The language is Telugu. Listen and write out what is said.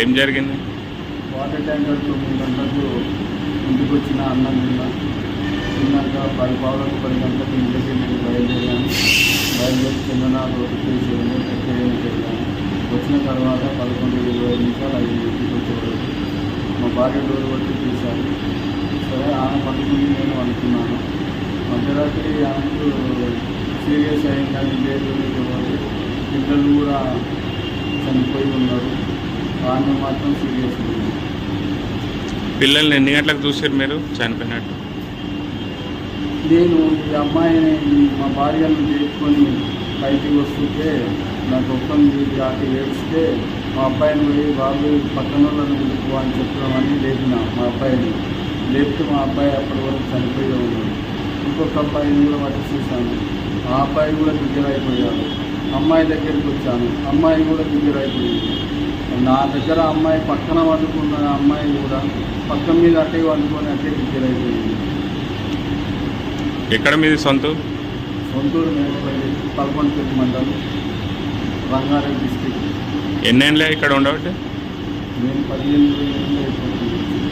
ఏం జరిగింది? వాటర్ ట్యాంకర్ 9 గంటలకు ఇంటికి వచ్చిన అన్నం తిన్నాక 10 గంటలకు ఇంటికి నేను బయలుదేరి చందన రోడ్డు వెళ్ళాను. వచ్చిన తర్వాత 11:20 అయింది ఇంటికి వచ్చేవారు. మా భార్య డోర్ కొట్టి తీశారు. సరే ఆమె పట్టుకుని నేను అనుకున్నాను. మధ్యరాత్రి ఆమెకు సీరియస్ అయిందని లేదు, పిల్లలు కూడా చనిపోయి ఉన్నారు, ఆమె మాత్రం సీరియస్ ఉంది. పిల్లల్ని ఎన్ని గంటలకు చూసారు మీరు చనిపోయినట్టు? నేను ఈ అమ్మాయిని మా భార్యను చేసుకొని బయటికి వస్తుంటే నాకు ఒక్కరిని దాటి ఏడ్చితే మా అబ్బాయిని పోయి బాబు పక్కన వాళ్ళని పిలుపు అని చెప్పడం లేపిన. మా అబ్బాయిని లేపితే మా అబ్బాయి అప్పటి వరకు చనిపోయి ఉన్నాడు. ఇంకొక అబ్బాయిని కూడా పట్టి చూశాను, ఆ అబ్బాయి కూడా దగ్గర అయిపోయాడు. అమ్మాయి దగ్గరికి వచ్చాను, అమ్మాయి కూడా దగ్గర అయిపోయింది. నా దగ్గర అమ్మాయి పక్కన వండుకున్న అమ్మాయి కూడా పక్కన మీద అట్టే వండుకొని అట్టే దగ్గర అయిపోయింది. ఎక్కడ మీది సొంతూరు? సొంతూరు మేడపల్లి, పల్కొండపల్లి మండలం, రంగారెడ్డి డిస్ట్రిక్ట్. ఎన్నేళ్ళే ఇక్కడ ఉండబట్టి? నేను 15 ఏళ్ళు అయిపోతుంది.